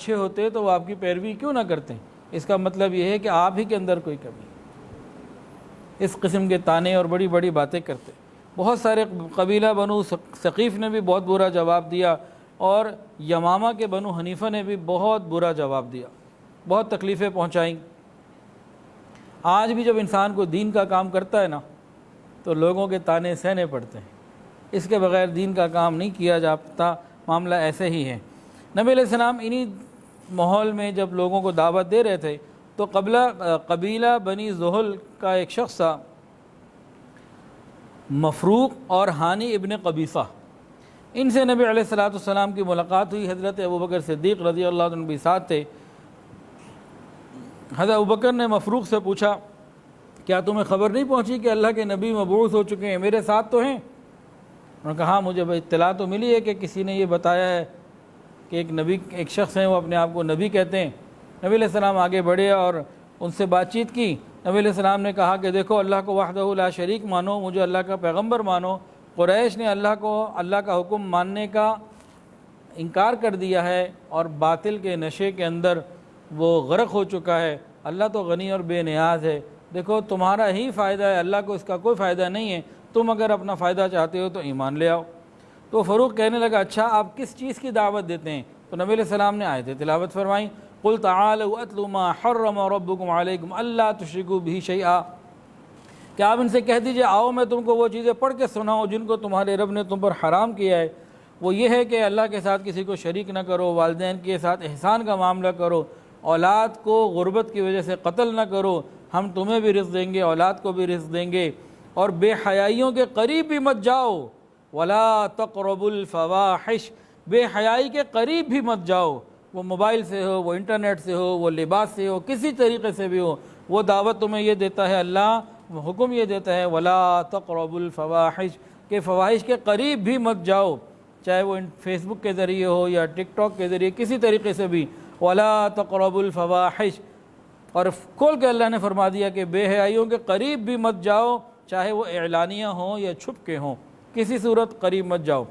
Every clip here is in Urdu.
اچھے ہوتے تو وہ آپ کی پیروی کیوں نہ کرتے؟ اس کا مطلب یہ ہے کہ آپ ہی کے اندر کوئی کمی ہے۔ اس قسم کے طعنے اور بڑی بڑی باتیں کرتے۔ بہت سارے قبیلہ بنو ثقیف نے بھی بہت برا جواب دیا، اور یمامہ کے بنو حنیفہ نے بھی بہت برا جواب دیا، بہت تکلیفیں پہنچائیں۔ آج بھی جب انسان کو دین کا کام کرتا ہے نا تو لوگوں کے طعنے سہنے پڑتے ہیں، اس کے بغیر دین کا کام نہیں کیا جاتا۔ معاملہ ایسے ہی ہے۔ نبی علیہ السلام انہی ماحول میں جب لوگوں کو دعوت دے رہے تھے تو قبیلہ بنی زحل کا ایک شخص تھا، مفروق اور ہانی ابن قبیصہ، ان سے نبی علیہ السلام کی ملاقات ہوئی۔ حضرت ابوبکر صدیق رضی اللہ عنہ بھی ساتھ تھے۔ حضرت ابوبکر نے مفروق سے پوچھا، کیا تمہیں خبر نہیں پہنچی کہ اللہ کے نبی مبعوث ہو چکے ہیں، میرے ساتھ تو ہیں؟ انہوں نے کہا ہاں مجھے اطلاع تو ملی ہے کہ کسی نے یہ بتایا ہے کہ ایک شخص ہیں، وہ اپنے آپ کو نبی کہتے ہیں۔ نبی علیہ السلام آگے بڑھے اور ان سے بات چیت کی۔ نبی علیہ السلام نے کہا کہ دیکھو، اللہ کو وحدہ لا شریک مانو، مجھے اللہ کا پیغمبر مانو۔ قریش نے اللہ کا حکم ماننے کا انکار کر دیا ہے اور باطل کے نشے کے اندر وہ غرق ہو چکا ہے۔ اللہ تو غنی اور بے نیاز ہے، دیکھو تمہارا ہی فائدہ ہے، اللہ کو اس کا کوئی فائدہ نہیں ہے، تم اگر اپنا فائدہ چاہتے ہو تو ایمان لے آؤ۔ تو فاروق کہنے لگا اچھا آپ کس چیز کی دعوت دیتے ہیں؟ تو نبی علیہ السلام نے آیتیں تلاوت فرمائیں، قل تعالوا اتل ما حرم ربکم علیکم الا تشرکوا بہ شیئا، کہ آپ ان سے کہہ دیجئے آؤ میں تم کو وہ چیزیں پڑھ کے سناؤں جن کو تمہارے رب نے تم پر حرام کیا ہے۔ وہ یہ ہے کہ اللہ کے ساتھ کسی کو شریک نہ کرو، والدین کے ساتھ احسان کا معاملہ کرو، اولاد کو غربت کی وجہ سے قتل نہ کرو، ہم تمہیں بھی رزق دیں گے، اولاد کو بھی رزق دیں گے، اور بے حیائیوں کے قریب بھی مت جاؤ، ولا تقربوا الفواحش، بے حیائی کے قریب بھی مت جاؤ، وہ موبائل سے ہو، وہ انٹرنیٹ سے ہو، وہ لباس سے ہو، کسی طریقے سے بھی ہو، وہ دعوت تمہیں یہ دیتا ہے، اللہ حکم یہ دیتا ہے ولا تقربوا الفواحش، کہ فواحش کے قریب بھی مت جاؤ، چاہے وہ فیس بک کے ذریعے ہو یا ٹک ٹاک کے ذریعے، کسی طریقے سے بھی، ولا تقربوا الفواحش۔ اور کھول کے اللہ نے فرما دیا کہ بے حیائیوں کے قریب بھی مت جاؤ، چاہے وہ اعلانیہ ہوں یا چھپ کے ہوں، کسی صورت قریب مت جاؤ۔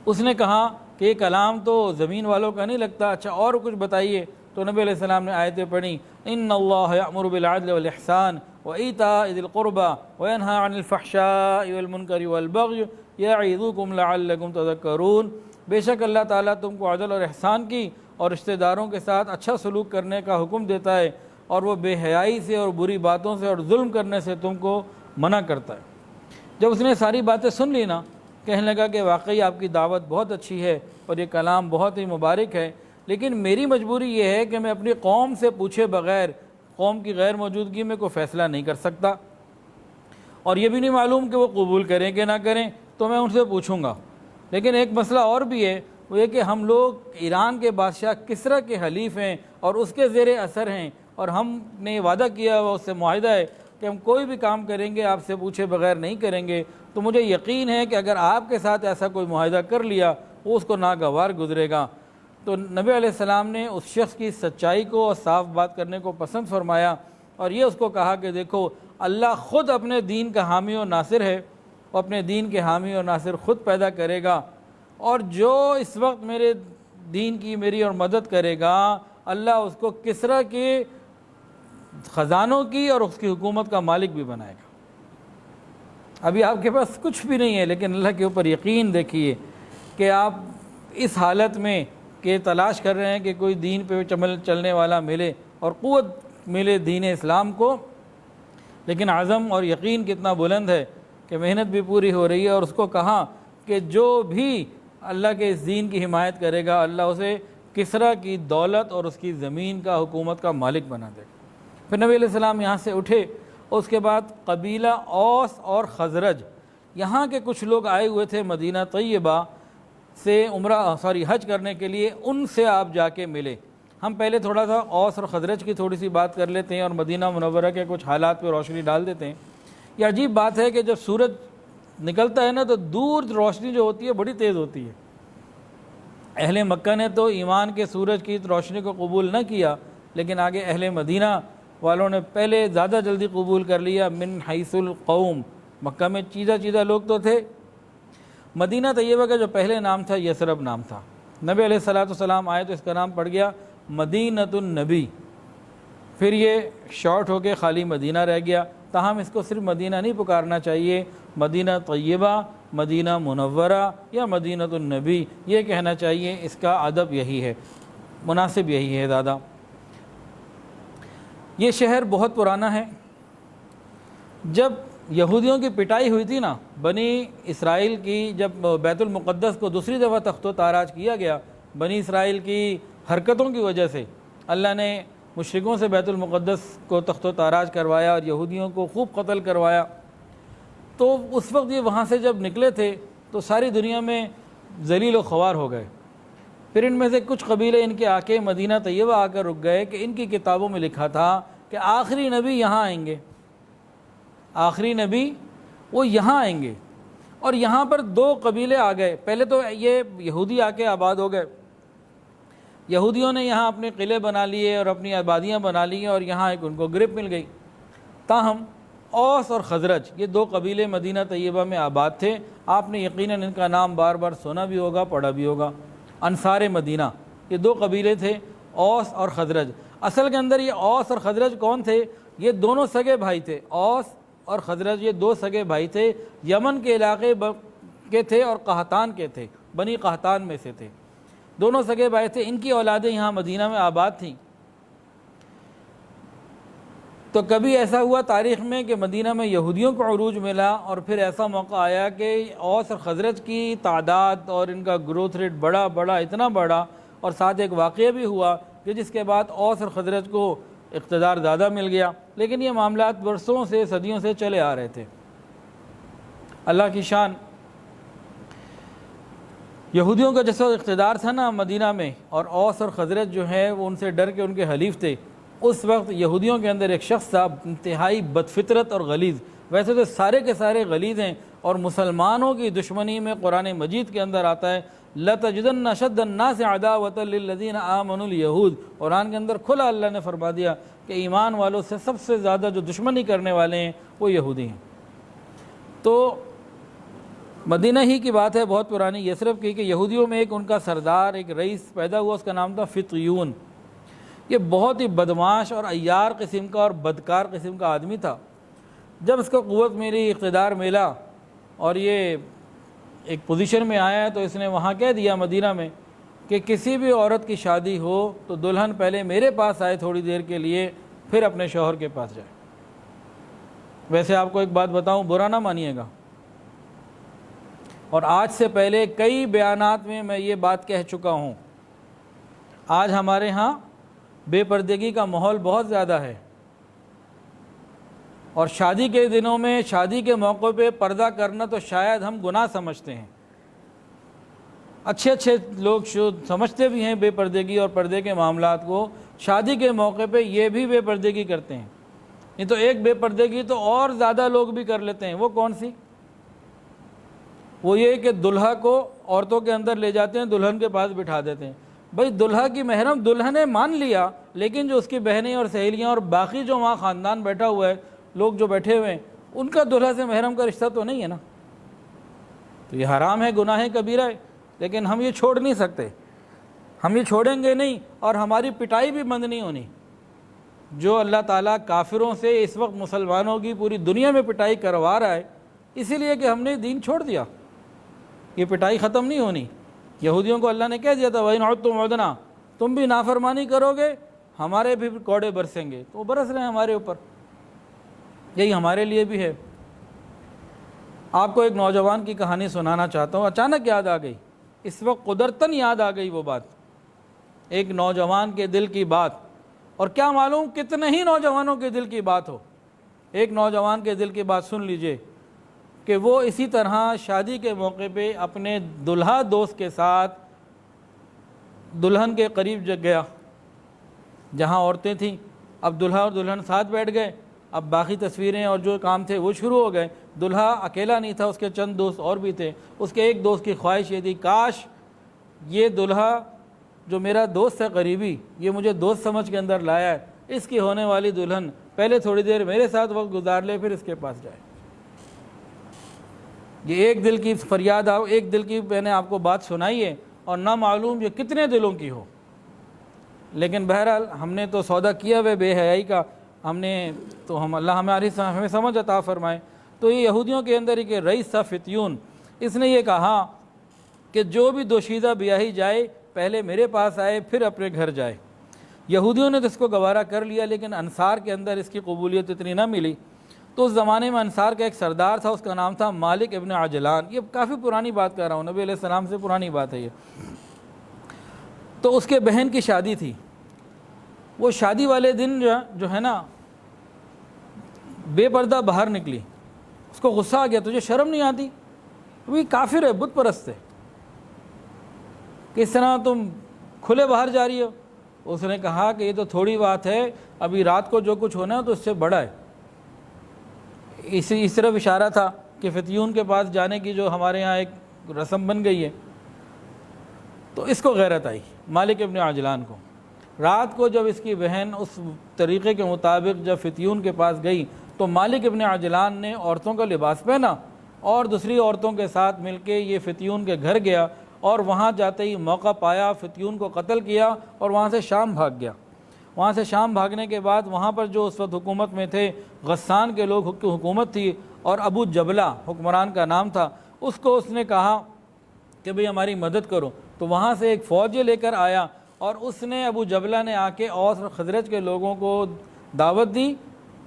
اس نے کہا کہ یہ کلام تو زمین والوں کا نہیں لگتا، اچھا اور کچھ بتائیے۔ تو نبی علیہ السلام نے آیتیں پڑھی، ان اللہ یأمر بالعدل والاحسان وایتاء ذی القربى وینہی عن الفحشاء والمنکر والبغی یعظکم لعلکم تذکرون، بے شک اللہ تعالیٰ تم کو عدل اور احسان کی اور رشتہ داروں کے ساتھ اچھا سلوک کرنے کا حکم دیتا ہے، اور وہ بے حیائی سے اور بری باتوں سے اور ظلم کرنے سے تم کو منع کرتا ہے۔ جب اس نے ساری باتیں سن لی نا، کہنے لگا کہ واقعی آپ کی دعوت بہت اچھی ہے اور یہ کلام بہت ہی مبارک ہے، لیکن میری مجبوری یہ ہے کہ میں اپنی قوم سے پوچھے بغیر، قوم کی غیر موجودگی میں کوئی فیصلہ نہیں کر سکتا، اور یہ بھی نہیں معلوم کہ وہ قبول کریں کہ نہ کریں، تو میں ان سے پوچھوں گا۔ لیکن ایک مسئلہ اور بھی ہے، وہ یہ کہ ہم لوگ ایران کے بادشاہ کسریٰ کے حلیف ہیں اور اس کے زیر اثر ہیں، اور ہم نے وعدہ کیا ہوا، اس سے معاہدہ ہے کہ ہم کوئی بھی کام کریں گے آپ سے پوچھے بغیر نہیں کریں گے۔ تو مجھے یقین ہے کہ اگر آپ کے ساتھ ایسا کوئی معاہدہ کر لیا وہ اس کو ناگوار گزرے گا۔ تو نبی علیہ السلام نے اس شخص کی سچائی کو اور صاف بات کرنے کو پسند فرمایا، اور یہ اس کو کہا کہ دیکھو اللہ خود اپنے دین کا حامی و ناصر ہے، وہ اپنے دین کے حامی و ناصر خود پیدا کرے گا، اور جو اس وقت میرے دین کی میری اور مدد کرے گا، اللہ اس کو کسریٰ کے خزانوں کی اور اس کی حکومت کا مالک بھی بنائے گا۔ ابھی آپ کے پاس کچھ بھی نہیں ہے، لیکن اللہ کے اوپر یقین دیکھیے کہ آپ اس حالت میں کہ تلاش کر رہے ہیں کہ کوئی دین پہ چلنے والا ملے اور قوت ملے دین اسلام کو، لیکن عزم اور یقین کتنا بلند ہے کہ محنت بھی پوری ہو رہی ہے، اور اس کو کہا کہ جو بھی اللہ کے اس دین کی حمایت کرے گا اللہ اسے کسریٰ کی دولت اور اس کی زمین کا حکومت کا مالک بنا دے گا۔ پھر نبی علیہ السلام یہاں سے اٹھے، اس کے بعد قبیلہ اوس اور خزرج، یہاں کے کچھ لوگ آئے ہوئے تھے مدینہ طیبہ سے حج کرنے کے لیے، ان سے آپ جا کے ملے۔ ہم پہلے تھوڑا سا اوس اور خزرج کی تھوڑی سی بات کر لیتے ہیں اور مدینہ منورہ کے کچھ حالات پہ روشنی ڈال دیتے ہیں۔ یہ عجیب بات ہے کہ جب سورج نکلتا ہے نا تو دور روشنی جو ہوتی ہے بڑی تیز ہوتی ہے۔ اہل مکہ نے تو ایمان کے سورج کی روشنی کو قبول نہ کیا، لیکن آگے اہل مدینہ والوں نے پہلے زیادہ جلدی قبول کر لیا۔ من حیث القوم، مکہ میں چیدہ لوگ تو تھے۔ مدینہ طیبہ کا جو پہلے نام تھا یثرب نام تھا، نبی علیہ الصلوۃ والسلام آئے تو اس کا نام پڑ گیا مدینۃ النبی، پھر یہ شارٹ ہو کے خالی مدینہ رہ گیا۔ تاہم اس کو صرف مدینہ نہیں پکارنا چاہیے، مدینہ طیبہ، مدینہ منورہ یا مدینۃ النبی یہ کہنا چاہیے، اس کا ادب یہی ہے، مناسب یہی ہے زیادہ۔ یہ شہر بہت پرانا ہے۔ جب یہودیوں کی پٹائی ہوئی تھی نا، بنی اسرائیل کی، جب بیت المقدس کو دوسری دفعہ تخت و تاراج کیا گیا بنی اسرائیل کی حرکتوں کی وجہ سے، اللہ نے مشرکوں سے بیت المقدس کو تخت و تاراج کروایا اور یہودیوں کو خوب قتل کروایا، تو اس وقت یہ وہاں سے جب نکلے تھے تو ساری دنیا میں ذلیل و خوار ہو گئے۔ پھر ان میں سے کچھ قبیلے ان کے آکے مدینہ طیبہ آ کر رک گئے کہ ان کی کتابوں میں لکھا تھا کہ آخری نبی یہاں آئیں گے، آخری نبی وہ یہاں آئیں گے۔ اور یہاں پر دو قبیلے آ گئے، پہلے تو یہ یہودی آ کے آباد ہو گئے، یہودیوں نے یہاں اپنے قلعے بنا لیے اور اپنی آبادیاں بنا لی اور یہاں ایک ان کو گرپ مل گئی۔ تاہم اوس اور خزرج یہ دو قبیلے مدینہ طیبہ میں آباد تھے، آپ نے یقیناً ان کا نام بار بار سنا بھی ہوگا، پڑھا بھی ہوگا، انصار مدینہ۔ یہ دو قبیلے تھے، اوس اور خزرج۔ اصل کے اندر یہ اوس اور خزرج کون تھے؟ یہ دونوں سگے بھائی تھے، اوس اور خزرج یہ دو سگے بھائی تھے، یمن کے علاقے کے تھے اور قحطان کے تھے، بنی قحطان میں سے تھے، دونوں سگے بھائی تھے۔ ان کی اولادیں یہاں مدینہ میں آباد تھیں۔ تو کبھی ایسا ہوا تاریخ میں کہ مدینہ میں یہودیوں کو عروج ملا، اور پھر ایسا موقع آیا کہ اوس اور خزرج کی تعداد اور ان کا گروتھ ریٹ بڑا اتنا بڑا، اور ساتھ ایک واقعہ بھی ہوا کہ جس کے بعد اوس اور خزرج کو اقتدار زیادہ مل گیا۔ لیکن یہ معاملات برسوں سے، صدیوں سے چلے آ رہے تھے۔ اللہ کی شان، یہودیوں کا جیسا اقتدار تھا نا مدینہ میں، اور اوس اور خزرج جو ہے وہ ان سے ڈر کے ان کے حلیف تھے۔ اس وقت یہودیوں کے اندر ایک شخص تھا انتہائی بدفطرت اور غلیظ، ویسے تو سارے کے سارے غلیظ ہیں، اور مسلمانوں کی دشمنی میں قرآن مجید کے اندر آتا ہے لَتَجِدَنَّ أَشَدَّ النَّاسِ عَدَاوَةً لِلَّذِينَ آمَنُوا الْيَهُودَ۔ قرآن کے اندر کھلا اللہ نے فرما دیا کہ ایمان والوں سے سب سے زیادہ جو دشمنی کرنے والے ہیں وہ یہودی ہیں۔ تو مدینہ ہی کی بات ہے، بہت پرانی یثرب کی، کہ یہودیوں میں ایک ان کا سردار، ایک رئیس پیدا ہوا، اس کا نام تھا فطیون۔ یہ بہت ہی بدمعاش اور عیار قسم کا اور بدکار قسم کا آدمی تھا۔ جب اس کو قوت ملی، اقتدار ملا اور یہ ایک پوزیشن میں آیا، تو اس نے وہاں کہہ دیا مدینہ میں کہ کسی بھی عورت کی شادی ہو تو دلہن پہلے میرے پاس آئے تھوڑی دیر کے لیے، پھر اپنے شوہر کے پاس جائے۔ ویسے آپ کو ایک بات بتاؤں، برا نہ مانیے گا، اور آج سے پہلے کئی بیانات میں یہ بات کہہ چکا ہوں، آج ہمارے ہاں بے پردگی کا ماحول بہت زیادہ ہے، اور شادی کے دنوں میں، شادی کے موقع پہ پردہ کرنا تو شاید ہم گناہ سمجھتے ہیں۔ اچھے لوگ سمجھتے بھی ہیں بے پردگی اور پردے کے معاملات کو، شادی کے موقع پہ یہ بھی بے پردگی کرتے ہیں۔ یہ تو ایک بے پردگی تو اور زیادہ لوگ بھی کر لیتے ہیں۔ وہ کون سی؟ وہ یہ کہ دلہا کو عورتوں کے اندر لے جاتے ہیں، دلہن کے پاس بٹھا دیتے ہیں۔ بھائی دلہا کی محرم دلہن نے مان لیا، لیکن جو اس کی بہنیں اور سہیلیاں اور باقی جو وہاں خاندان بیٹھا ہوا ہے، لوگ جو بیٹھے ہوئے ہیں، ان کا دلہا سے محرم کا رشتہ تو نہیں ہے نا۔ تو یہ حرام ہے، گناہ کبیرہ ہے، لیکن ہم یہ چھوڑ نہیں سکتے، ہم یہ چھوڑیں گے نہیں، اور ہماری پٹائی بھی بند نہیں ہونی۔ جو اللہ تعالیٰ کافروں سے اس وقت مسلمانوں کی پوری دنیا میں پٹائی کروا رہا ہے، اسی لیے کہ ہم نے دین چھوڑ دیا، یہ پٹائی ختم نہیں ہونی۔ یہودیوں کو اللہ نے کہہ دیا تھا وَإِنْ عُدْتُمْ عُدْنَا، تم بھی نافرمانی کرو گے ہمارے بھی کوڑے برسیں گے، تو وہ برس رہے ہیں ہمارے اوپر۔ یہی ہمارے لیے بھی ہے۔ آپ کو ایک نوجوان کی کہانی سنانا چاہتا ہوں، اچانک یاد آ گئی، اس وقت قدرتاً یاد آ گئی وہ بات، ایک نوجوان کے دل کی بات، اور کیا معلوم کتنے ہی نوجوانوں کے دل کی بات ہو۔ ایک نوجوان کے دل کی بات سن لیجئے کہ وہ اسی طرح شادی کے موقع پہ اپنے دلہا دوست کے ساتھ دلہن کے قریب گیا جہاں عورتیں تھیں۔ اب دلہا اور دلہن ساتھ بیٹھ گئے، اب باقی تصویریں اور جو کام تھے وہ شروع ہو گئے۔ دلہا اکیلا نہیں تھا، اس کے چند دوست اور بھی تھے۔ اس کے ایک دوست کی خواہش یہ تھی کاش یہ دلہا جو میرا دوست ہے قریبی، یہ مجھے دوست سمجھ کے اندر لایا ہے، اس کی ہونے والی دلہن پہلے تھوڑی دیر میرے ساتھ وقت گزار لے، پھر اس کے پاس جائے۔ یہ ایک دل کی فریاد، ایک دل کی میں نے آپ کو بات سنائی ہے، اور نہ معلوم یہ کتنے دلوں کی ہو۔ لیکن بہرحال ہم نے تو سودا کیا ہوئے بے حیائی کا، اللہ ہمیں سمجھ عطا فرمائے۔ تو یہ یہودیوں کے اندر ایک رئیس تھا فتیون، اس نے یہ کہا کہ جو بھی دوشیزہ بیاہی جائے پہلے میرے پاس آئے پھر اپنے گھر جائے۔ یہودیوں نے تو اس کو گوارا کر لیا، لیکن انصار کے اندر اس کی قبولیت اتنی نہ ملی۔ تو اس زمانے میں انصار کا ایک سردار تھا، اس کا نام تھا مالک ابن عجلان۔ یہ کافی پرانی بات کر رہا ہوں، نبی علیہ السلام سے پرانی بات ہے یہ۔ تو اس کے بہن کی شادی تھی، وہ شادی والے دن جو ہے نا بے پردہ باہر نکلی۔ اس کو غصہ آ گیا، تجھے شرم نہیں آتی؟ وہ کافر ہے، بت پرست ہے، کس طرح تم کھلے باہر جا رہی ہو؟ اس نے کہا کہ یہ تو تھوڑی بات ہے، ابھی رات کو جو کچھ ہونا ہے تو اس سے بڑا ہے۔ اس طرف اشارہ تھا کہ فتیون کے پاس جانے کی جو ہمارے ہاں ایک رسم بن گئی ہے۔ تو اس کو غیرت آئی مالک ابن عجلان کو۔ رات کو جب اس کی بہن اس طریقے کے مطابق جب فتیون کے پاس گئی تو مالک ابن عجلان نے عورتوں کا لباس پہنا اور دوسری عورتوں کے ساتھ مل کے یہ فتیون کے گھر گیا، اور وہاں جاتے ہی موقع پایا فتیون کو قتل کیا اور وہاں سے شام بھاگ گیا۔ وہاں سے شام بھاگنے کے بعد وہاں پر جو اس وقت حکومت میں تھے غسان کے لوگ کی حکومت تھی، اور ابو جبلہ حکمران کا نام تھا، اس نے کہا کہ بھئی ہماری مدد کرو۔ تو وہاں سے ایک فوج لے کر آیا، اور اس نے ابو جبلہ نے آ کے اوس اور خزرج کے لوگوں کو دعوت دی،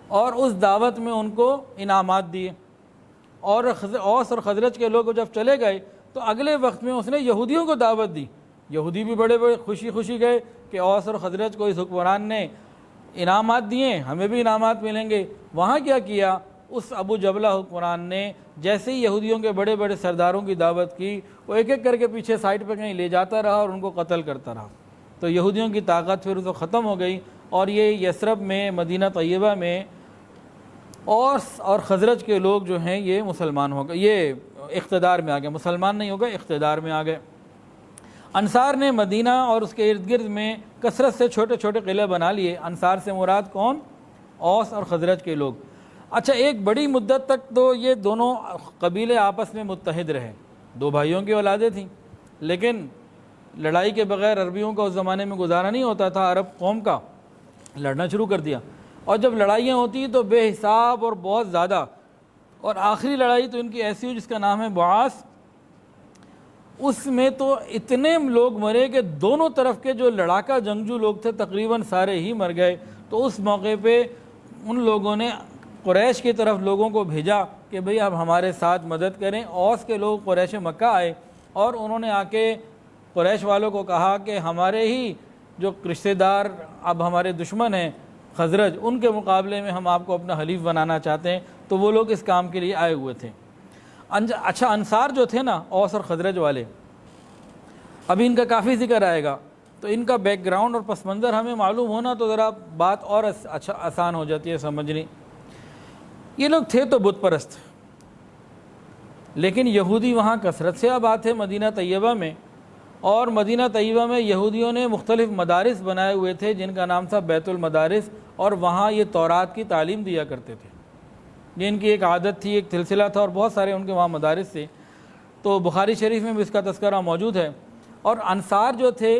اور اس دعوت میں ان کو انعامات دیے۔ اور اوس اور خزرج کے لوگ جب چلے گئے تو اگلے وقت میں اس نے یہودیوں کو دعوت دی۔ یہودی بھی بڑے خوشی گئے کہ اوس اور خزرج کو اس حکمران نے انعامات دیے، ہمیں بھی انعامات ملیں گے۔ وہاں کیا کیا اس ابو جبلہ حکمران نے، جیسے ہی یہودیوں کے بڑے بڑے سرداروں کی دعوت کی، وہ ایک ایک کر کے پیچھے سائڈ پہ کہیں لے جاتا رہا اور ان کو قتل کرتا رہا۔ تو یہودیوں کی طاقت پھر تو ختم ہو گئی، اور یہ یثرب میں، مدینہ طیبہ میں اوس اور خزرج کے لوگ جو ہیں یہ مسلمان ہو گئے، یہ اقتدار میں آ گئے، مسلمان نہیں ہو گئے، اقتدار میں آ گئے۔ انصار نے مدینہ اور اس کے ارد گرد میں کثرت سے چھوٹے چھوٹے قلعے بنا لیے۔ انصار سے مراد کون؟ اوس اور خزرج کے لوگ۔ اچھا، ایک بڑی مدت تک تو یہ دونوں قبیلے آپس میں متحد رہے، دو بھائیوں کی اولادیں تھیں، لیکن لڑائی کے بغیر عربیوں کا اس زمانے میں گزارا نہیں ہوتا تھا۔ عرب قوم کا لڑنا شروع کر دیا، اور جب لڑائیاں ہوتی تو بے حساب اور بہت زیادہ، اور آخری لڑائی تو ان کی ایسی ہوئی جس کا نام ہے بعاث۔ اس میں تو اتنے لوگ مرے کہ دونوں طرف کے جو لڑاکا جنگجو لوگ تھے تقریباً سارے ہی مر گئے۔ تو اس موقع پہ ان لوگوں نے قریش کی طرف لوگوں کو بھیجا کہ بھئی اب ہمارے ساتھ مدد کریں۔ اوس کے لوگ قریش مکہ آئے، اور انہوں نے آ کے قریش والوں کو کہا کہ ہمارے ہی جو رشتہ دار اب ہمارے دشمن ہیں خزرج، ان کے مقابلے میں ہم آپ کو اپنا حلیف بنانا چاہتے ہیں۔ تو وہ لوگ اس کام کے لیے آئے ہوئے تھے۔ اچھا، انصار جو تھے نا، اوس اور خزرج والے، ابھی ان کا کافی ذکر آئے گا، تو ان کا بیک گراؤنڈ اور پس منظر ہمیں معلوم ہونا تو ذرا بات اور آسان ہو جاتی ہے سمجھنی۔ یہ لوگ تھے تو بت پرست، لیکن یہودی وہاں کثرت سے آباد تھے مدینہ طیبہ میں، اور مدینہ طیبہ میں یہودیوں نے مختلف مدارس بنائے ہوئے تھے جن کا نام تھا بیت المدارس، اور وہاں یہ تورات کی تعلیم دیا کرتے تھے۔ یہ ان کی ایک عادت تھی، ایک سلسلہ تھا، اور بہت سارے ان کے وہاں مدارس تھے۔ تو بخاری شریف میں بھی اس کا تذکرہ موجود ہے۔ اور انصار جو تھے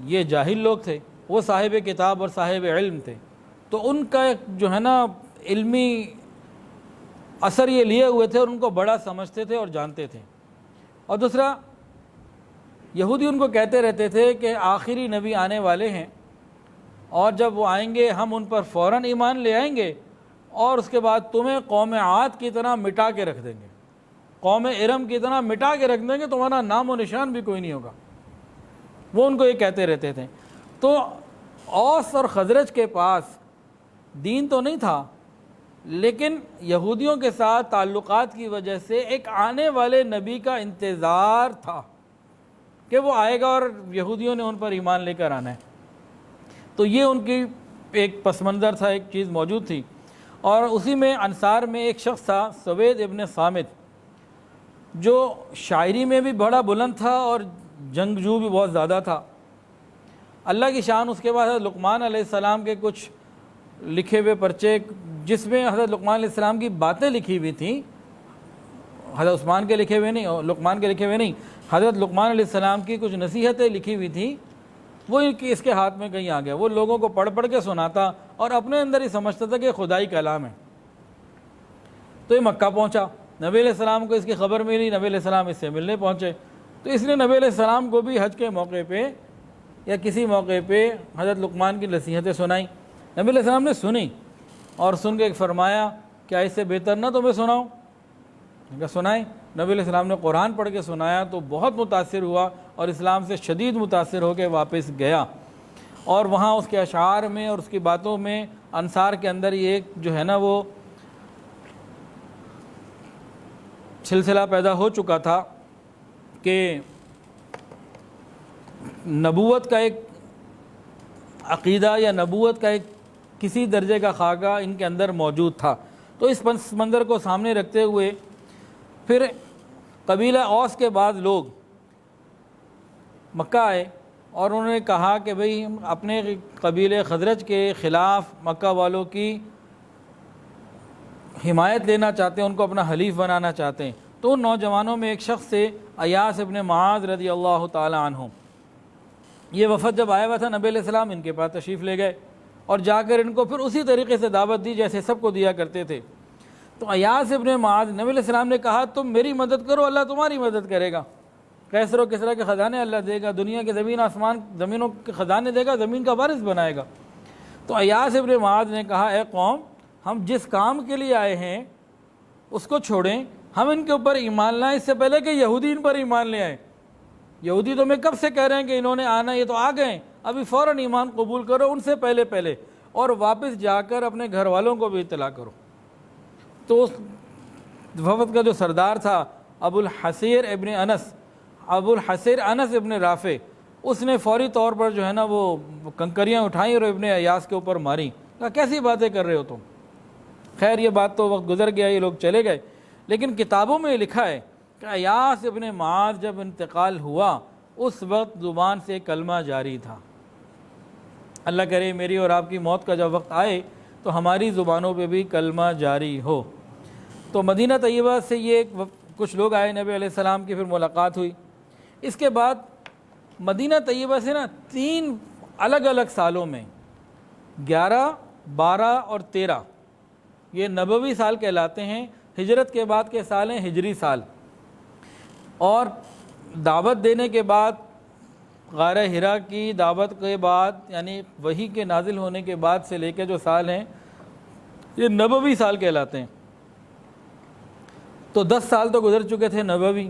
یہ جاہل لوگ تھے، وہ صاحب کتاب اور صاحب علم تھے، تو ان کا جو ہے نا علمی اثر یہ لیے ہوئے تھے، اور ان کو بڑا سمجھتے تھے اور جانتے تھے۔ اور دوسرا، یہودی ان کو کہتے رہتے تھے کہ آخری نبی آنے والے ہیں، اور جب وہ آئیں گے ہم ان پر فوراً ایمان لے آئیں گے، اور اس کے بعد تمہیں قوم عاد کی طرح مٹا کے رکھ دیں گے، قوم ارم کی طرح مٹا کے رکھ دیں گے، تمہارا نام و نشان بھی کوئی نہیں ہوگا۔ وہ ان کو یہ کہتے رہتے تھے۔ تو اوس اور خزرج کے پاس دین تو نہیں تھا، لیکن یہودیوں کے ساتھ تعلقات کی وجہ سے ایک آنے والے نبی کا انتظار تھا کہ وہ آئے گا اور یہودیوں نے ان پر ایمان لے کر آنا ہے۔ تو یہ ان کی ایک پس منظر تھا، ایک چیز موجود تھی۔ اور اسی میں انصار میں ایک شخص تھا سوید ابن صامت، جو شاعری میں بھی بڑا بلند تھا اور جنگجو بھی بہت زیادہ تھا۔ اللہ کی شان، اس کے بعد حضرت لقمان علیہ السلام کے کچھ لکھے ہوئے پرچے، جس میں حضرت لقمان علیہ السلام کی باتیں لکھی ہوئی تھیں، حضرت عثمان کے لکھے ہوئے نہیں، لقمان کے لکھے ہوئے نہیں، حضرت لقمان علیہ السلام کی کچھ نصیحتیں لکھی ہوئی تھیں، وہ اس کے ہاتھ میں کہیں آ گیا، وہ لوگوں کو پڑھ پڑھ کے سناتا اور اپنے اندر ہی سمجھتا تھا کہ خدائی کلام ہے۔ تو یہ مکہ پہنچا، نبی علیہ السلام کو اس کی خبر ملی، نبی علیہ السلام اس سے ملنے پہنچے، تو اس نے نبی علیہ السلام کو بھی حج کے موقع پہ یا کسی موقع پہ حضرت لقمان کی نصیحتیں سنائیں۔ نبی علیہ السلام نے سنی اور سن کے فرمایا کیا اس سے بہتر نہ تمہیں سناؤں؟ کہا سنائیں۔ نبی علیہ السلام نے قرآن پڑھ کے سنایا تو بہت متاثر ہوا اور اسلام سے شدید متاثر ہو کے واپس گیا، اور وہاں اس کے اشعار میں اور اس کی باتوں میں انصار کے اندر یہ ایک جو ہے نا وہ سلسلہ پیدا ہو چکا تھا کہ نبوت کا ایک عقیدہ یا نبوت کا ایک کسی درجے کا خاکہ ان کے اندر موجود تھا۔ تو اس پس منظر کو سامنے رکھتے ہوئے پھر قبیلہ اوس کے بعد لوگ مکہ آئے اور انہوں نے کہا کہ بھئی ہم اپنے قبیلے خزرج کے خلاف مکہ والوں کی حمایت لینا چاہتے ہیں، ان کو اپنا حلیف بنانا چاہتے ہیں۔ تو ان نوجوانوں میں ایک شخص سے ایاس ابن معاذ رضی اللہ تعالی عنہ، یہ وفد جب آیا ہوا تھا نبی علیہ السلام ان کے پاس تشریف لے گئے اور جا کر ان کو پھر اسی طریقے سے دعوت دی جیسے سب کو دیا کرتے تھے۔ تو ایاس ابن معاذ، نبی علیہ السلام نے کہا تم میری مدد کرو اللہ تمہاری مدد کرے گا، کیسر و کسرا کے خزانے اللہ دے گا، دنیا کے زمین آسمان زمینوں کے خزانے دے گا، زمین کا وارث بنائے گا۔ تو ایاس ابن معاذ نے کہا اے قوم، ہم جس کام کے لیے آئے ہیں اس کو چھوڑیں، ہم ان کے اوپر ایمان لائیں اس سے پہلے کہ یہودی ان پر ایمان لے آئیں۔ یہودی تو میں کب سے کہہ رہے ہیں کہ انہوں نے آنا، یہ تو آ گئے، ابھی فوراً ایمان قبول کرو ان سے پہلے اور واپس جا کر اپنے گھر والوں کو بھی اطلاع کرو۔ تو اس وفد کا جو سردار تھا ابو الحسیر انس ابن رافع، اس نے فوری طور پر جو ہے نا وہ کنکریاں اٹھائیں اور ابن ایاس کے اوپر ماریں۔ کہا کیسی باتیں کر رہے ہو تم؟ خیر یہ بات تو وقت گزر گیا، یہ لوگ چلے گئے، لیکن کتابوں میں لکھا ہے کہ ایاس ابن معاذ جب انتقال ہوا اس وقت زبان سے کلمہ جاری تھا۔ اللہ کرے میری اور آپ کی موت کا جب وقت آئے تو ہماری زبانوں پہ بھی کلمہ جاری ہو۔ تو مدینہ طیبہ سے یہ کچھ لوگ آئے، نبی علیہ السلام کی پھر ملاقات ہوئی۔ اس کے بعد مدینہ طیبہ سے نا 3 الگ الگ سالوں میں 11، 12 اور 13 یہ نبوی سال کہلاتے ہیں، ہجرت کے بعد کے سال ہیں ہجری سال، اور دعوت دینے کے بعد غار حرا کی دعوت کے بعد یعنی وحی کے نازل ہونے کے بعد سے لے کے جو سال ہیں یہ نبوی سال کہلاتے ہیں۔ تو 10 سال تو گزر چکے تھے نبوی،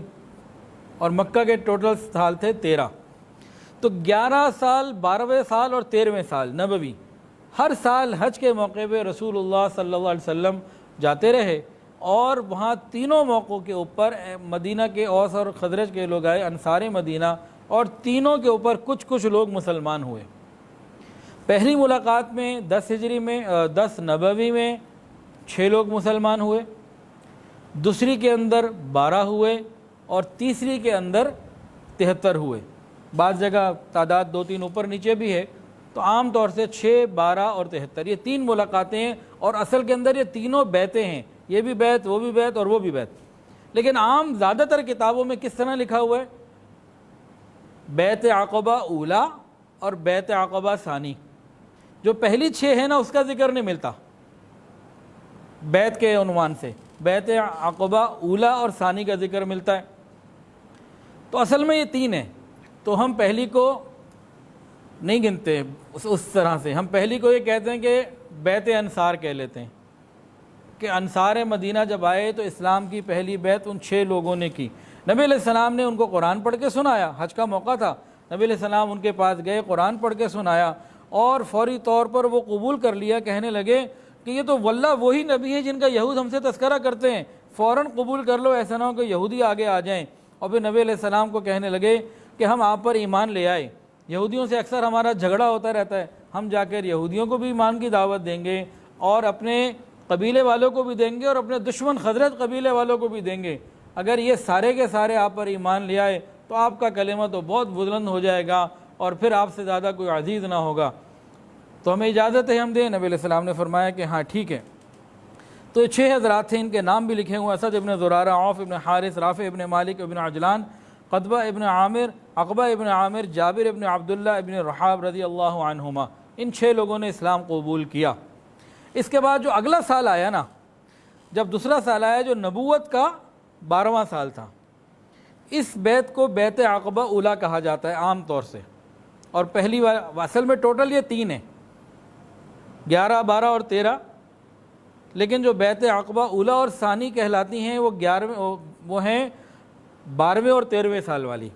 اور مکہ کے ٹوٹل سال تھے 13۔ تو 11 سال، 12ویں سال اور 13ویں سال نبوی، ہر سال حج کے موقع پہ رسول اللہ صلی اللہ علیہ وسلم جاتے رہے، اور وہاں تینوں موقعوں کے اوپر مدینہ کے اوس اور خزرج کے لوگ آئے، انصار مدینہ، اور تینوں کے اوپر کچھ لوگ مسلمان ہوئے۔ پہلی ملاقات میں 10 ہجری میں 10 نبوی میں 6 لوگ مسلمان ہوئے، دوسری کے اندر 12 ہوئے، اور تیسری کے اندر 73 ہوئے۔ بعض جگہ تعداد 2-3 اوپر نیچے بھی ہے، تو عام طور سے 6، 12 اور 73 یہ 3 ملاقاتیں ہیں، اور اصل کے اندر یہ تینوں بیعتیں ہیں، یہ بھی بیعت، وہ بھی بیعت اور وہ بھی بیعت۔ لیکن عام زیادہ تر کتابوں میں کس طرح لکھا ہوا ہے؟ بیعت عقبہ اولا اور بیعت عقبہ ثانی۔ جو پہلی 6 ہیں نا اس کا ذکر نہیں ملتا بیعت کے عنوان سے، بیعت عقبہ اولا اور ثانی کا ذکر ملتا ہے۔ تو اصل میں یہ 3 ہیں، تو ہم پہلی کو نہیں گنتے اس طرح سے، ہم پہلی کو یہ کہتے ہیں کہ بیعت انصار کہہ لیتے ہیں، کہ انصار مدینہ جب آئے تو اسلام کی پہلی بیعت ان 6 لوگوں نے کی۔ نبی علیہ السلام نے ان کو قرآن پڑھ کے سنایا، حج کا موقع تھا، نبی علیہ السلام ان کے پاس گئے، قرآن پڑھ کے سنایا، اور فوری طور پر وہ قبول کر لیا، کہنے لگے کہ یہ تو واللہ وہی نبی ہے جن کا یہود ہم سے تذکرہ کرتے ہیں، فوراً قبول کر لو، ایسا نہ ہو کہ یہودی آگے آ جائیں۔ اور پھر نبی علیہ السلام کو کہنے لگے کہ ہم آپ پر ایمان لے آئے، یہودیوں سے اکثر ہمارا جھگڑا ہوتا رہتا ہے، ہم جا کر یہودیوں کو بھی ایمان کی دعوت دیں گے، اور اپنے قبیلے والوں کو بھی دیں گے، اور اپنے دشمن خزرج قبیلے والوں کو بھی دیں گے۔ اگر یہ سارے کے سارے آپ پر ایمان لے آئے تو آپ کا کلمہ تو بہت بلند ہو جائے گا، اور پھر آپ سے زیادہ کوئی عزیز نہ ہوگا، تو ہمیں اجازت ہے ہم دیں۔ نبی علیہ السلام نے فرمایا کہ ہاں ٹھیک ہے۔ تو یہ 6 حضرات تھے، ان کے نام بھی لکھے ہوئے، اسد ابن زرارہ، عوف ابن حارث، رافع ابن مالک ابن عجلان، عقبہ ابن عامر، جابر ابن عبداللہ ابن رحاب رضی اللہ عنہما، ان 6 لوگوں نے اسلام قبول کیا۔ اس کے بعد جو اگلا سال آیا نا، جب دوسرا سال آیا جو نبوت کا 12واں سال تھا، اس بیعت کو بیعت عقبہ اولیٰ کہا جاتا ہے عام طور سے۔ اور پہلی بار اصل میں ٹوٹل یہ 3 ہیں، 11، 12 اور 13، لیکن جو بیعت عقبہ اولیٰ اور ثانی کہلاتی ہیں وہ ہیں 12ویں اور 13ویں سال والی۔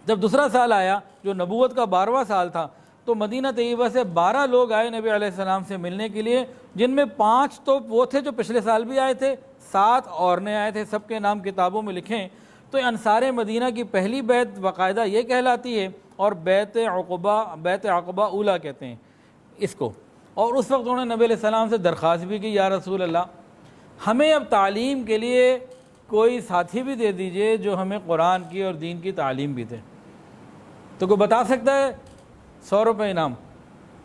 جب دوسرا سال آیا جو نبوت کا 12واں سال تھا، تو مدینہ طیبہ سے 12 لوگ آئے نبی علیہ السلام سے ملنے کے لیے، جن میں 5 تو وہ تھے جو پچھلے سال بھی آئے تھے، 7 اور نئے آئے تھے، سب کے نام کتابوں میں لکھیں تو انصار مدینہ کی پہلی بیعت باقاعدہ یہ کہلاتی ہے، اور بیعت عقبہ اولیٰ کہتے ہیں اس کو۔ اور اس وقت انہوں نے نبی علیہ السلام سے درخواست بھی کی، یا رسول اللہ ہمیں اب تعلیم کے لیے کوئی ساتھی بھی دے دیجئے جو ہمیں قرآن کی اور دین کی تعلیم بھی دے۔ تو کوئی بتا سکتا ہے؟ 100 روپے انعام،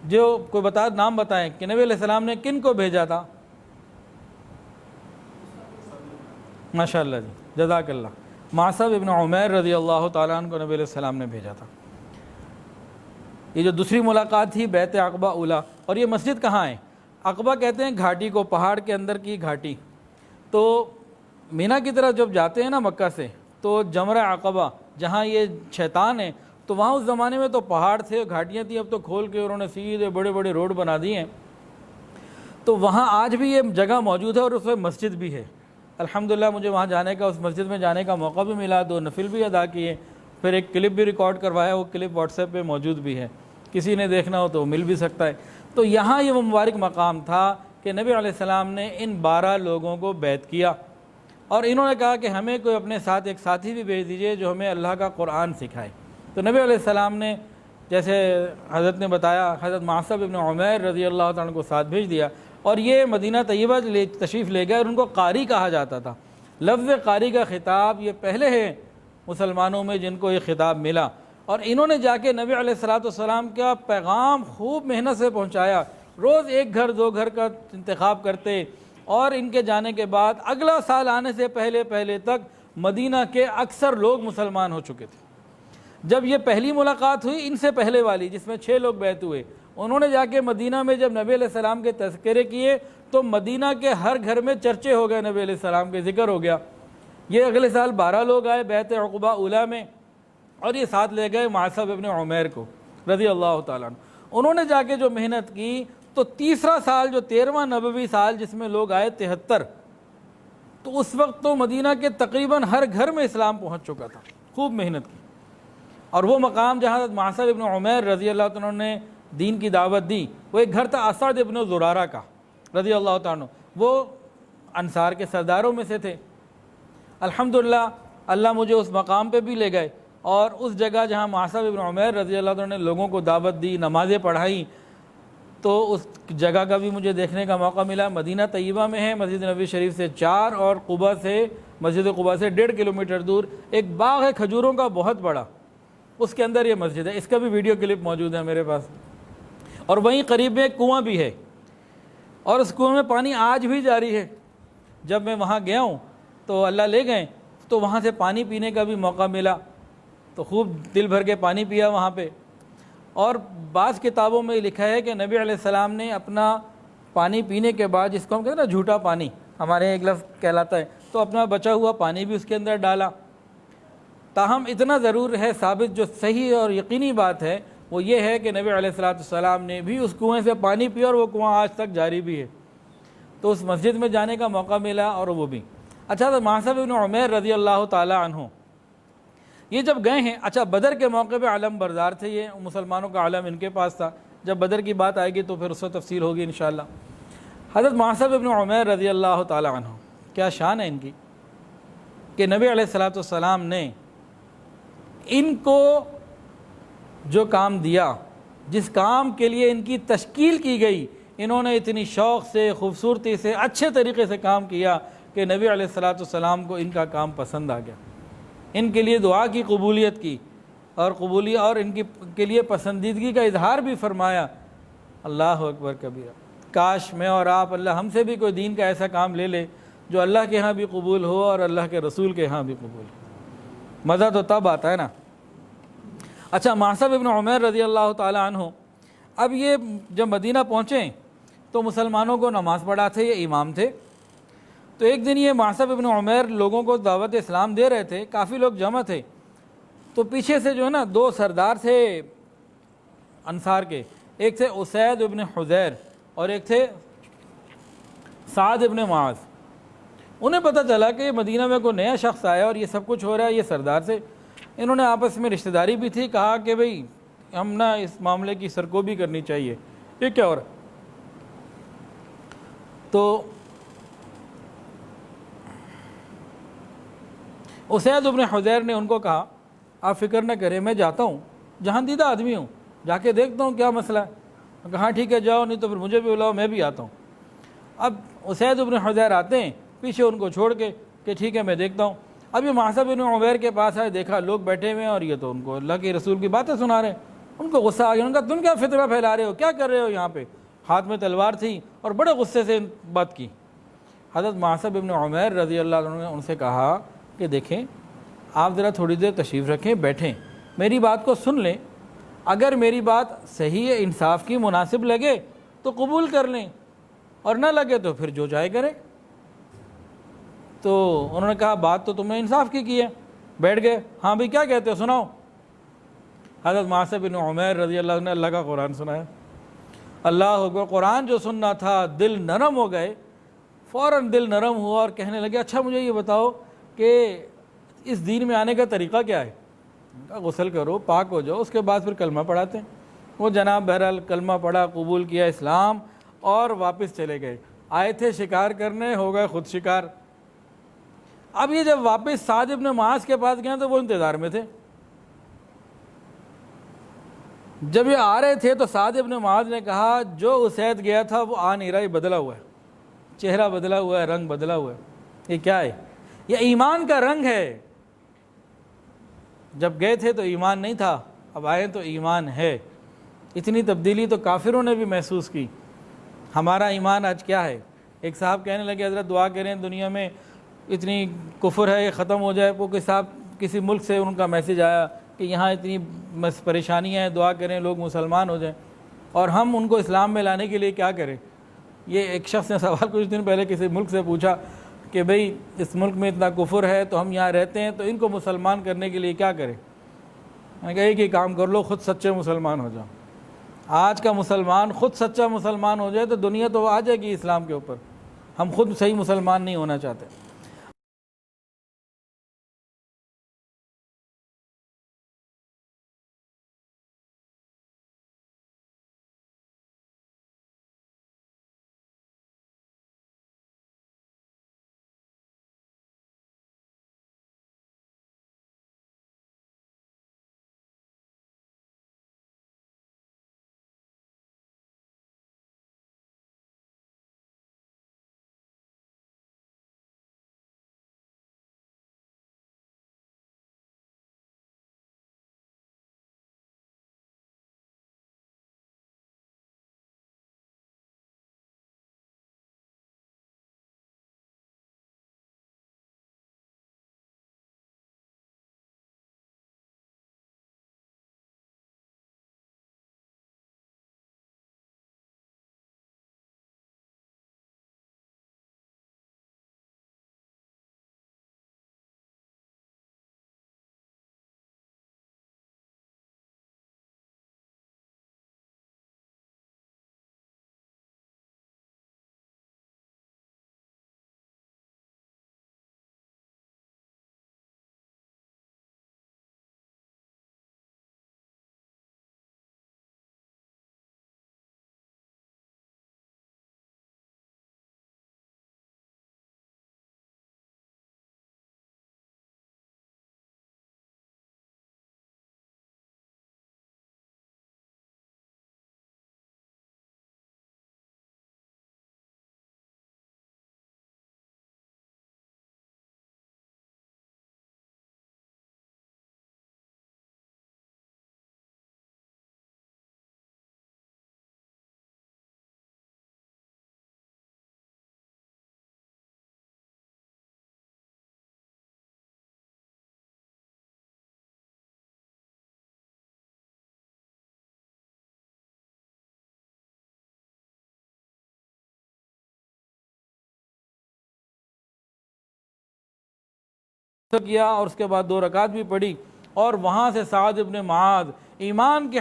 جو کوئی نام بتائیں کہ نبی علیہ السلام نے کن کو بھیجا تھا؟ ماشاءاللہ جی، جزاک اللہ۔ معصب ابن عمیر رضی اللہ تعالیٰ عنہ کو نبی علیہ السلام نے بھیجا تھا۔ یہ جو دوسری ملاقات تھی بیعت عقبہ اولیٰ، اور یہ مسجد کہاں ہے؟ عقبہ کہتے ہیں گھاٹی کو، پہاڑ کے اندر کی گھاٹی۔ تو مینا کی طرف جب جاتے ہیں نا مکہ سے، تو جمرہ عقبہ جہاں یہ شیطان ہے، تو وہاں اس زمانے میں تو پہاڑ تھے، گھاٹیاں تھیں، اب تو کھول کے انہوں نے سیدھے بڑے بڑے روڈ بنا دیے ہیں۔ تو وہاں آج بھی یہ جگہ موجود ہے اور اس میں مسجد بھی ہے۔ الحمدللہ مجھے وہاں جانے کا، اس مسجد میں جانے کا موقع بھی ملا، 2 نفل بھی ادا کیے، پھر ایک کلپ بھی ریکارڈ کروایا، وہ کلپ واٹس ایپ پہ موجود بھی ہے، کسی نے دیکھنا ہو تو مل بھی سکتا ہے۔ تو یہاں یہ مبارک مقام تھا کہ نبی علیہ السلام نے ان 12 لوگوں کو بیعت کیا، اور انہوں نے کہا کہ ہمیں کوئی اپنے ساتھ ایک ساتھی بھی بھیج دیجئے جو ہمیں اللہ کا قرآن سکھائے۔ تو نبی علیہ السلام نے، جیسے حضرت نے بتایا، حضرت معصب ابن عمیر رضی اللہ تعالیٰ کو ساتھ بھیج دیا، اور یہ مدینہ طیبہ تشریف لے گئے، اور ان کو قاری کہا جاتا تھا۔ لفظ قاری کا خطاب یہ پہلے ہے مسلمانوں میں جن کو یہ خطاب ملا، اور انہوں نے جا کے نبی علیہ السلام کا پیغام خوب محنت سے پہنچایا، روز 1 گھر 2 گھر کا انتخاب کرتے، اور ان کے جانے کے بعد اگلا سال آنے سے پہلے تک مدینہ کے اکثر لوگ مسلمان ہو چکے تھے۔ جب یہ پہلی ملاقات ہوئی ان سے پہلے والی، جس میں 6 لوگ بیعت ہوئے، انہوں نے جا کے مدینہ میں جب نبی علیہ السلام کے تذکرے کیے تو مدینہ کے ہر گھر میں چرچے ہو گئے، نبی علیہ السلام کے ذکر ہو گیا۔ یہ اگلے سال 12 لوگ آئے بیعت عقبہ اولیٰ میں، اور یہ ساتھ لے گئے معصب ابن عمیر کو رضی اللہ تعالیٰ عنہ۔ انہوں نے جا کے جو محنت کی، تو تیسرا سال جو 13واں نبوی سال جس میں لوگ آئے 73، تو اس وقت تو مدینہ کے تقریباً ہر گھر میں اسلام پہنچ چکا تھا، خوب محنت کی۔ اور وہ مقام جہاں معصب ابن عمیر رضی اللہ تعالیٰ نے دین کی دعوت دی، وہ ایک گھر تھا اسعد ابن زرارہ کا رضی اللہ تعالیٰ، وہ انصار کے سرداروں میں سے تھے۔ الحمدللہ اللہ مجھے اس مقام پہ بھی لے گئے، اور اس جگہ جہاں معصب ابن عمیر رضی اللہ عنہ نے لوگوں کو دعوت دی، نمازیں پڑھائیں، تو اس جگہ کا بھی مجھے دیکھنے کا موقع ملا۔ مدینہ طیبہ میں ہے، مسجد نبوی شریف سے 4، اور مسجد قباء سے 1.5 کلومیٹر دور ایک باغ ہے کھجوروں کا بہت بڑا، اس کے اندر یہ مسجد ہے۔ اس کا بھی ویڈیو کلپ موجود ہے میرے پاس۔ اور وہیں قریب میں ایک کنواں بھی ہے، اور اس کنویں میں پانی آج بھی جاری ہے۔ جب میں وہاں گیا ہوں تو اللہ لے گئے، تو وہاں سے پانی پینے کا بھی موقع ملا، تو خوب دل بھر کے پانی پیا وہاں پہ۔ اور بعض کتابوں میں لکھا ہے کہ نبی علیہ السلام نے اپنا پانی پینے کے بعد، جس کو ہم کہتے ہیں نا جھوٹا پانی، ہمارے ایک لفظ کہلاتا ہے، تو اپنا بچا ہوا پانی بھی اس کے اندر ڈالا۔ تاہم اتنا ضرور ہے ثابت، جو صحیح اور یقینی بات ہے وہ یہ ہے کہ نبی علیہ السلام نے بھی اس کنویں سے پانی پیا، اور وہ کنواں آج تک جاری بھی ہے۔ تو اس مسجد میں جانے کا موقع ملا، اور وہ بھی اچھا۔ تو معصب ابن عمیر رضی اللہ تعالیٰ عنہ یہ جب گئے ہیں، اچھا بدر کے موقع پہ علم بردار تھے، یہ مسلمانوں کا علم ان کے پاس تھا۔ جب بدر کی بات آئے گی تو پھر اس سے تفصیل ہوگی انشاءاللہ۔ حضرت معصب ابن عمیر رضی اللہ تعالیٰ عنہ، کیا شان ہے ان کی کہ نبی علیہ السلام نے ان کو جو کام دیا، جس کام کے لیے ان کی تشکیل کی گئی، انہوں نے اتنی شوق سے، خوبصورتی سے، اچھے طریقے سے کام کیا کہ نبی علیہ السلام کو ان کا کام پسند آ گیا۔ ان کے لیے دعا کی قبولیت کی، اور ان کے لیے پسندیدگی کا اظہار بھی فرمایا۔ اللہ اکبر کبیرہ، کاش میں اور آپ، اللہ ہم سے بھی کوئی دین کا ایسا کام لے لے جو اللہ کے ہاں بھی قبول ہو اور اللہ کے رسول کے ہاں بھی قبول ہو۔ مزہ تو تب آتا ہے نا۔ اچھا، معصب ابن عمیر رضی اللہ تعالیٰ عنہ، اب یہ جب مدینہ پہنچے تو مسلمانوں کو نماز پڑھاتے، یہ امام تھے۔ تو ایک دن یہ معصب ابن عمیر لوگوں کو دعوت اسلام دے رہے تھے، کافی لوگ جمع تھے، تو پیچھے سے جو ہے نا دو سردار تھے انصار کے، ایک تھے اسید ابن حضیر اور ایک تھے سعد ابن معاذ۔ انہیں پتہ چلا کہ مدینہ میں کوئی نیا شخص آیا اور یہ سب کچھ ہو رہا ہے، یہ سردار سے انہوں نے آپس میں رشتہ داری بھی تھی، کہا کہ بھئی ہم نا اس معاملے کی سرکوبی کرنی چاہیے، یہ کیا ہو رہا ہے؟ تو اسید ابن حضیر نے ان کو کہا آپ فکر نہ کریں، میں جاتا ہوں، جہاندیدہ آدمی ہوں، جا کے دیکھتا ہوں کیا مسئلہ ہے۔ کہا ٹھیک ہے جاؤ، نہیں تو پھر مجھے بھی بلاؤ، میں بھی آتا ہوں۔ اب اسید ابن حضیر آتے ہیں پیچھے ان کو چھوڑ کے کہ ٹھیک ہے میں دیکھتا ہوں۔ اب یہ معصب بن عمیر کے پاس آئے، دیکھا لوگ بیٹھے ہوئے ہیں اور یہ تو ان کو اللہ کے رسول کی باتیں سنا رہے ہیں۔ ان کو غصہ آ گیا، ان کا تم کیا فتنہ پھیلا رہے ہو، کیا کر رہے ہو یہاں پہ؟ ہاتھ میں تلوار تھی اور بڑے غصے سے بات کی۔ حضرت معصب بن عمیر رضی اللہ عنہ نے ان سے کہا کہ دیکھیں آپ ذرا تھوڑی دیر تشریف رکھیں، بیٹھیں، میری بات کو سن لیں، اگر میری بات صحیح ہے، انصاف کی، مناسب لگے تو قبول کر لیں، اور نہ لگے تو پھر جو چاہے کریں۔ تو انہوں نے کہا بات تو تم نے انصاف کی ہے، بیٹھ گئے۔ ہاں بھئی کیا کہتے ہو، سناؤ۔ حضرت معصب بن عمیر رضی اللہ عنہ نے اللہ کا قرآن سنایا۔ اللہ اکبر، قرآن جو سننا تھا دل نرم ہو گئے، فوراً دل نرم ہوا اور کہنے لگے اچھا مجھے یہ بتاؤ کہ اس دین میں آنے کا طریقہ کیا ہے؟ کہا غسل کرو، پاک ہو جاؤ، اس کے بعد پھر کلمہ پڑھاتے ہیں۔ وہ جناب بہرحال کلمہ پڑھا، قبول کیا اسلام اور واپس چلے گئے۔ آئے تھے شکار کرنے، ہو گئے خود شکار۔ اب یہ جب واپس سعد ابن معاذ کے پاس گئے تو وہ انتظار میں تھے۔ جب یہ آ رہے تھے تو سعد ابن معاذ نے کہا جو اسید گیا تھا وہ آ نہیں رہا، یہ بدلا ہوا ہے، چہرہ بدلا ہوا ہے، رنگ بدلا ہوا ہے، یہ کیا ہے؟ یہ ایمان کا رنگ ہے۔ جب گئے تھے تو ایمان نہیں تھا، اب آئے تو ایمان ہے۔ اتنی تبدیلی تو کافروں نے بھی محسوس کی۔ ہمارا ایمان آج کیا ہے؟ ایک صاحب کہنے لگے حضرت دعا کریں دنیا میں اتنی کفر ہے یہ ختم ہو جائے۔ وہ کسی ملک سے ان کا میسیج آیا کہ یہاں اتنی پریشانیاں ہیں، دعا کریں لوگ مسلمان ہو جائیں، اور ہم ان کو اسلام میں لانے کے لیے کیا کریں؟ یہ ایک شخص نے سوال کچھ دن پہلے کسی ملک سے پوچھا کہ بھئی اس ملک میں اتنا کفر ہے تو ہم یہاں رہتے ہیں، تو ان کو مسلمان کرنے کے لیے کیا کریں؟ میں نے کہا ایک ہی کام کر لو، خود سچے مسلمان ہو جاؤ۔ آج کا مسلمان خود سچا مسلمان ہو جائے تو دنیا تو آ جائے گی اسلام کے اوپر۔ ہم خود صحیح مسلمان نہیں ہونا چاہتے۔ کیا اور اس کے بعد 2 رکعت بھی پڑھی، اور وہاں سے سعد ابن معاذ ایمان کی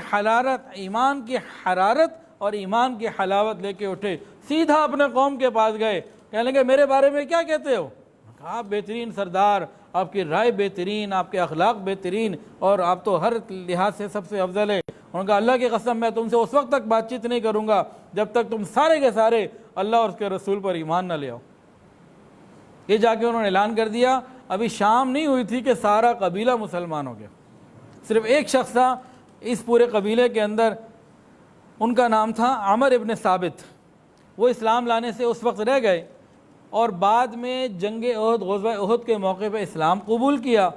حرارت اور ایمان کی حلاوت لے کے اٹھے، سیدھا اپنے قوم کے پاس گئے، کہنے لگے میرے بارے میں کیا کہتے ہو؟ کہا آپ بہترین سردار، آپ کی رائے بہترین، آپ کے اخلاق بہترین، اور آپ تو ہر لحاظ سے سب سے افضل ہے۔ انہوں نے کہا اللہ کی قسم میں تم سے اس وقت تک بات چیت نہیں کروں گا جب تک تم سارے کے سارے اللہ اور اس کے رسول پر ایمان نہ لے آؤ۔ یہ جا کے انہوں نے اعلان کر دیا، ابھی شام نہیں ہوئی تھی کہ سارا قبیلہ مسلمان ہو گیا۔ صرف ایک شخص تھا اس پورے قبیلے کے اندر، ان کا نام تھا عمر ابن ثابت۔ وہ اسلام لانے سے اس وقت رہ گئے اور بعد میں جنگ احد، غزوہ احد کے موقع پہ اسلام قبول کیا،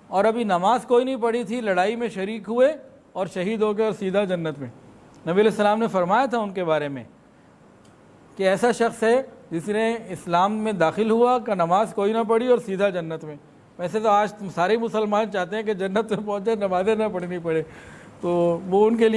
اور ابھی نماز کوئی نہیں پڑھی تھی، لڑائی میں شریک ہوئے اور شہید ہو گئے اور سیدھا جنت میں۔ نبی علیہ السلام نے فرمایا تھا ان کے بارے میں کہ ایسا شخص ہے جس نے اسلام میں داخل ہوا کہ نماز کوئی نہ پڑھی اور سیدھا جنت میں۔ ویسے تو آج سارے مسلمان چاہتے ہیں کہ جنت میں پہنچے، نمازیں نہ پڑھنی پڑے، تو وہ ان کے لیے